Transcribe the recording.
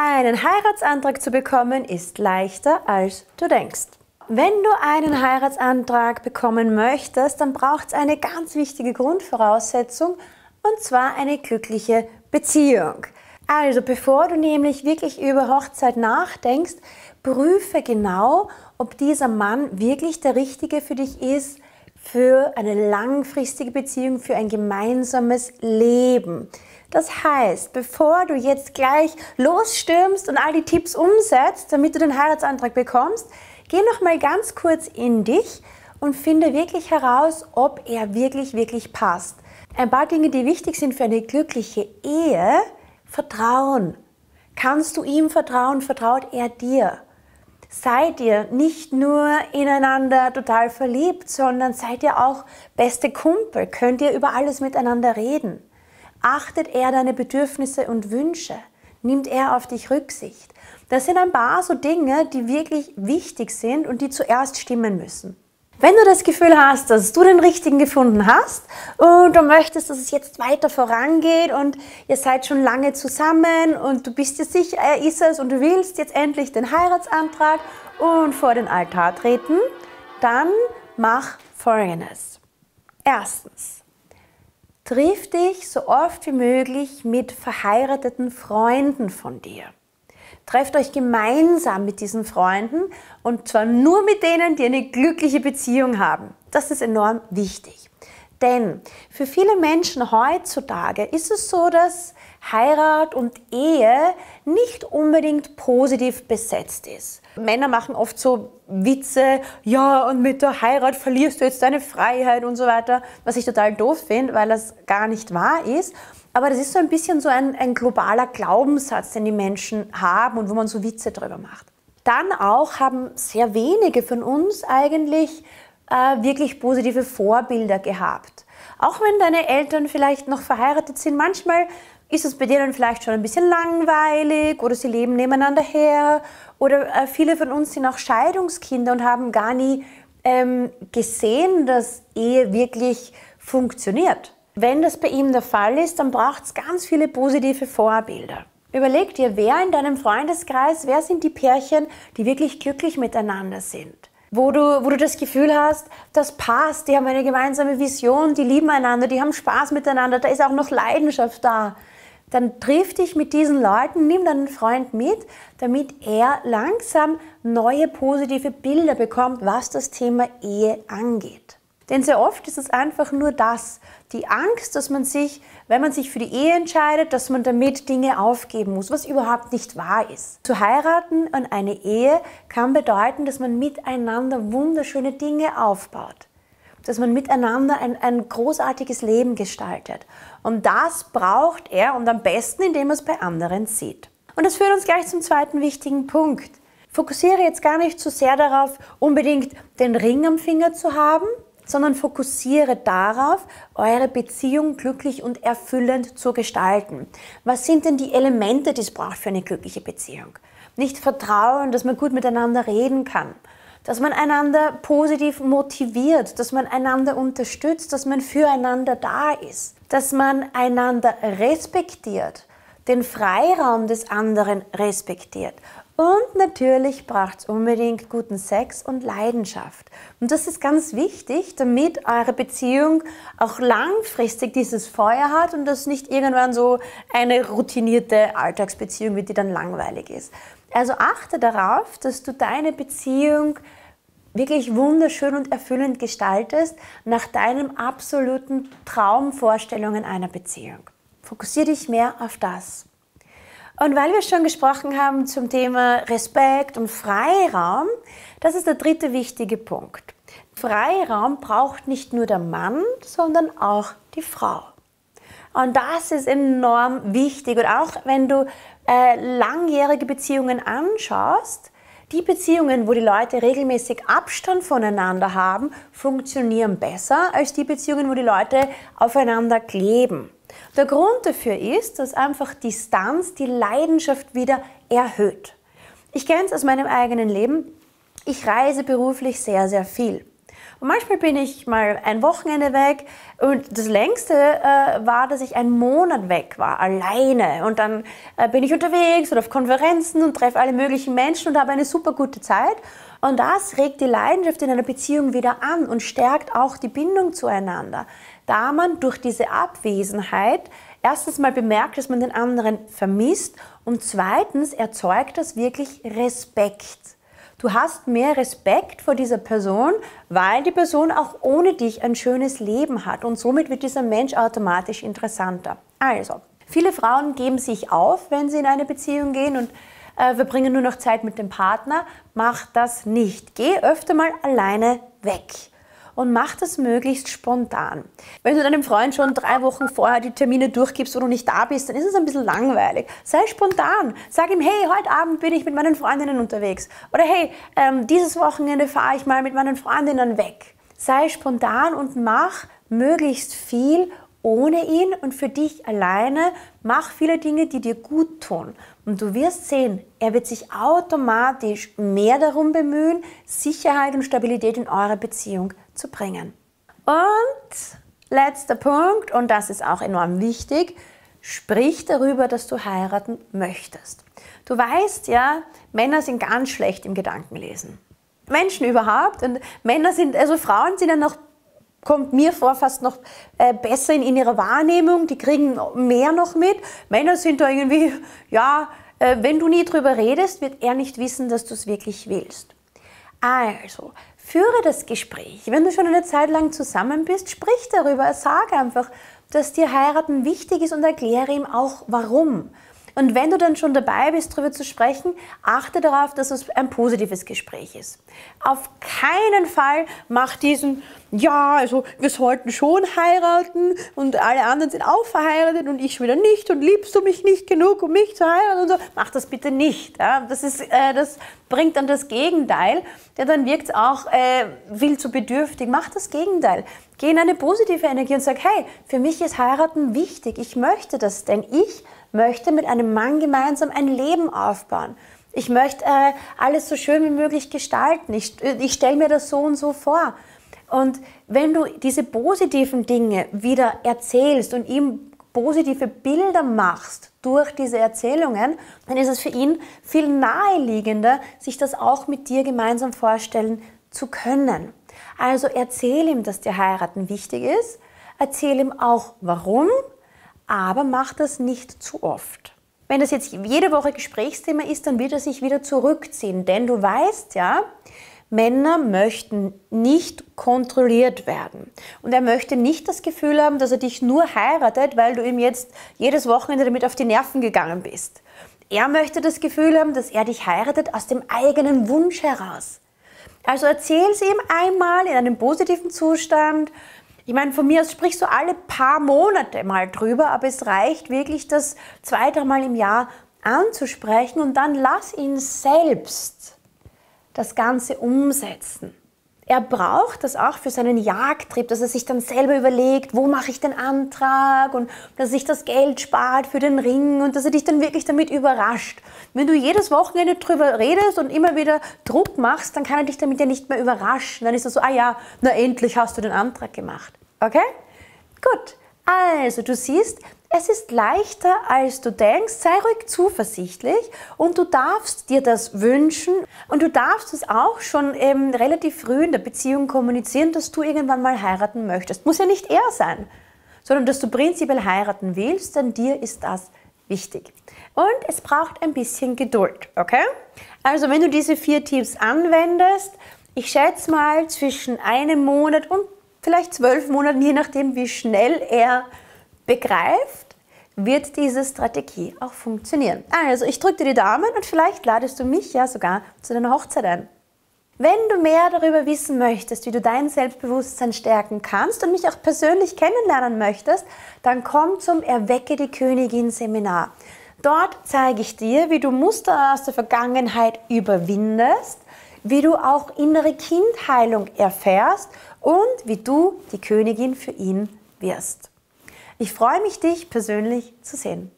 Einen Heiratsantrag zu bekommen ist leichter, als du denkst. Wenn du einen Heiratsantrag bekommen möchtest, dann braucht es eine ganz wichtige Grundvoraussetzung, und zwar eine glückliche Beziehung. Also bevor du nämlich wirklich über Hochzeit nachdenkst, prüfe genau, ob dieser Mann wirklich der Richtige für dich ist, für eine langfristige Beziehung, für ein gemeinsames Leben. Das heißt, bevor du jetzt gleich losstürmst und all die Tipps umsetzt, damit du den Heiratsantrag bekommst, geh noch mal ganz kurz in dich und finde wirklich heraus, ob er wirklich passt. Ein paar Dinge, die wichtig sind für eine glückliche Ehe: Vertrauen. Kannst du ihm vertrauen? Vertraut er dir? Seid ihr nicht nur ineinander total verliebt, sondern seid ihr auch beste Kumpel? Könnt ihr über alles miteinander reden? Achtet er deine Bedürfnisse und Wünsche? Nimmt er auf dich Rücksicht? Das sind ein paar so Dinge, die wirklich wichtig sind und die zuerst stimmen müssen. Wenn du das Gefühl hast, dass du den Richtigen gefunden hast und du möchtest, dass es jetzt weiter vorangeht und ihr seid schon lange zusammen und du bist dir sicher, er ist es und du willst jetzt endlich den Heiratsantrag und vor den Altar treten, dann mach Folgendes. Erstens: Triff dich so oft wie möglich mit verheirateten Freunden von dir. Trefft euch gemeinsam mit diesen Freunden, und zwar nur mit denen, die eine glückliche Beziehung haben. Das ist enorm wichtig. Denn für viele Menschen heutzutage ist es so, dass Heirat und Ehe nicht unbedingt positiv besetzt ist. Männer machen oft so Witze, ja, und mit der Heirat verlierst du jetzt deine Freiheit und so weiter, was ich total doof finde, weil das gar nicht wahr ist. Aber das ist so ein bisschen so ein globaler Glaubenssatz, den die Menschen haben und wo man so Witze drüber macht. Dann auch haben sehr wenige von uns eigentlich wirklich positive Vorbilder gehabt. Auch wenn deine Eltern vielleicht noch verheiratet sind, manchmal ist es bei denen vielleicht schon ein bisschen langweilig oder sie leben nebeneinander her, oder viele von uns sind auch Scheidungskinder und haben gar nie gesehen, dass Ehe wirklich funktioniert. Wenn das bei ihm der Fall ist, dann braucht es ganz viele positive Vorbilder. Überleg dir, wer in deinem Freundeskreis, wer sind die Pärchen, die wirklich glücklich miteinander sind? Wo du das Gefühl hast, das passt, die haben eine gemeinsame Vision, die lieben einander, die haben Spaß miteinander, da ist auch noch Leidenschaft da. Dann triff dich mit diesen Leuten, nimm deinen Freund mit, damit er langsam neue positive Bilder bekommt, was das Thema Ehe angeht. Denn sehr oft ist es einfach nur das, die Angst, dass man sich, wenn man sich für die Ehe entscheidet, dass man damit Dinge aufgeben muss, was überhaupt nicht wahr ist. Zu heiraten und eine Ehe kann bedeuten, dass man miteinander wunderschöne Dinge aufbaut. Dass man miteinander ein großartiges Leben gestaltet. Und das braucht er, und am besten, indem er es bei anderen sieht. Und das führt uns gleich zum zweiten wichtigen Punkt. Fokussiere jetzt gar nicht so sehr darauf, unbedingt den Ring am Finger zu haben, sondern fokussiere darauf, eure Beziehung glücklich und erfüllend zu gestalten. Was sind denn die Elemente, die es braucht für eine glückliche Beziehung? Nicht Vertrauen, dass man gut miteinander reden kann, dass man einander positiv motiviert, dass man einander unterstützt, dass man füreinander da ist, dass man einander respektiert, den Freiraum des anderen respektiert. Und natürlich braucht es unbedingt guten Sex und Leidenschaft. Und das ist ganz wichtig, damit eure Beziehung auch langfristig dieses Feuer hat und das nicht irgendwann so eine routinierte Alltagsbeziehung wird, die dann langweilig ist. Also achte darauf, dass du deine Beziehung wirklich wunderschön und erfüllend gestaltest, nach deinen absoluten Traumvorstellungen einer Beziehung. Fokussiere dich mehr auf das. Und weil wir schon gesprochen haben zum Thema Respekt und Freiraum, das ist der dritte wichtige Punkt. Freiraum braucht nicht nur der Mann, sondern auch die Frau. Und das ist enorm wichtig. Und auch wenn du langjährige Beziehungen anschaust, die Beziehungen, wo die Leute regelmäßig Abstand voneinander haben, funktionieren besser als die Beziehungen, wo die Leute aufeinander kleben. Der Grund dafür ist, dass einfach Distanz die Leidenschaft wieder erhöht. Ich kenne es aus meinem eigenen Leben. Ich reise beruflich sehr, sehr viel. Und manchmal bin ich mal ein Wochenende weg und das längste war, dass ich einen Monat weg war, alleine. Und dann bin ich unterwegs oder auf Konferenzen und treffe alle möglichen Menschen und habe eine super gute Zeit. Und das regt die Leidenschaft in einer Beziehung wieder an und stärkt auch die Bindung zueinander, da man durch diese Abwesenheit erstens mal bemerkt, dass man den anderen vermisst und zweitens erzeugt das wirklich Respekt. Du hast mehr Respekt vor dieser Person, weil die Person auch ohne dich ein schönes Leben hat und somit wird dieser Mensch automatisch interessanter. Also, viele Frauen geben sich auf, wenn sie in eine Beziehung gehen und verbringen nur noch Zeit mit dem Partner. Mach das nicht. Geh öfter mal alleine weg. Und mach das möglichst spontan. Wenn du deinem Freund schon 3 Wochen vorher die Termine durchgibst, wo du nicht da bist, dann ist es ein bisschen langweilig. Sei spontan. Sag ihm, hey, heute Abend bin ich mit meinen Freundinnen unterwegs. Oder hey, dieses Wochenende fahre ich mal mit meinen Freundinnen weg. Sei spontan und mach möglichst viel ohne ihn und für dich alleine. Mach viele Dinge, die dir gut tun. Und du wirst sehen, er wird sich automatisch mehr darum bemühen, Sicherheit und Stabilität in eure Beziehung zu bringen. Und letzter Punkt, und das ist auch enorm wichtig, sprich darüber, dass du heiraten möchtest. Du weißt ja, Männer sind ganz schlecht im Gedankenlesen. Menschen überhaupt und Männer sind, also Frauen sind ja noch, kommt mir vor, fast noch besser in ihrer Wahrnehmung, die kriegen mehr noch mit. Männer sind da irgendwie, ja, wenn du nie drüber redest, wird er nicht wissen, dass du es wirklich willst. Also, führe das Gespräch. Wenn du schon eine Zeit lang zusammen bist, sprich darüber, sag einfach, dass dir heiraten wichtig ist und erkläre ihm auch, warum. Und wenn du dann schon dabei bist, darüber zu sprechen, achte darauf, dass es ein positives Gespräch ist. Auf keinen Fall mach diesen, ja, also wir sollten schon heiraten und alle anderen sind auch verheiratet und ich wieder nicht und liebst du mich nicht genug, um mich zu heiraten und so. Mach das bitte nicht. Ja? Das bringt dann das Gegenteil. Ja, dann wirkt es auch viel zu bedürftig. Mach das Gegenteil. Geh in eine positive Energie und sag, hey, für mich ist heiraten wichtig. Ich möchte das, denn ich möchte mit einem Mann gemeinsam ein Leben aufbauen. Ich möchte alles so schön wie möglich gestalten. Ich stelle mir das so und so vor. Und wenn du diese positiven Dinge wieder erzählst und ihm positive Bilder machst durch diese Erzählungen, dann ist es für ihn viel naheliegender, sich das auch mit dir gemeinsam vorstellen zu können. Also erzähl ihm, dass dir heiraten wichtig ist. Erzähl ihm auch, warum. Aber mach das nicht zu oft. Wenn das jetzt jede Woche Gesprächsthema ist, dann wird er sich wieder zurückziehen. Denn du weißt ja, Männer möchten nicht kontrolliert werden. Und er möchte nicht das Gefühl haben, dass er dich nur heiratet, weil du ihm jetzt jedes Wochenende damit auf die Nerven gegangen bist. Er möchte das Gefühl haben, dass er dich heiratet aus dem eigenen Wunsch heraus. Also erzähl es ihm einmal in einem positiven Zustand. Ich meine, von mir aus sprichst du alle paar Monate mal drüber, aber es reicht wirklich, das 2-3 Mal im Jahr anzusprechen und dann lass ihn selbst das Ganze umsetzen. Er braucht das auch für seinen Jagdtrip, dass er sich dann selber überlegt, wo mache ich den Antrag und dass er sich das Geld spart für den Ring und dass er dich dann wirklich damit überrascht. Wenn du jedes Wochenende drüber redest und immer wieder Druck machst, dann kann er dich damit ja nicht mehr überraschen. Dann ist er so, ah ja, na endlich hast du den Antrag gemacht. Okay? Gut. Also du siehst, es ist leichter, als du denkst. Sei ruhig zuversichtlich und du darfst dir das wünschen und du darfst es auch schon relativ früh in der Beziehung kommunizieren, dass du irgendwann mal heiraten möchtest. Muss ja nicht er sein, sondern dass du prinzipiell heiraten willst, denn dir ist das wichtig. Und es braucht ein bisschen Geduld, okay? Also wenn du diese 4 Tipps anwendest, ich schätze mal zwischen einem Monat und vielleicht 12 Monaten, je nachdem wie schnell er begreift, wird diese Strategie auch funktionieren. Also ich drücke dir die Daumen und vielleicht ladest du mich ja sogar zu deiner Hochzeit ein. Wenn du mehr darüber wissen möchtest, wie du dein Selbstbewusstsein stärken kannst und mich auch persönlich kennenlernen möchtest, dann komm zum Erwecke die Königin Seminar. Dort zeige ich dir, wie du Muster aus der Vergangenheit überwindest, wie du auch innere Kindheilung erfährst und wie du die Königin für ihn wirst. Ich freue mich, dich persönlich zu sehen.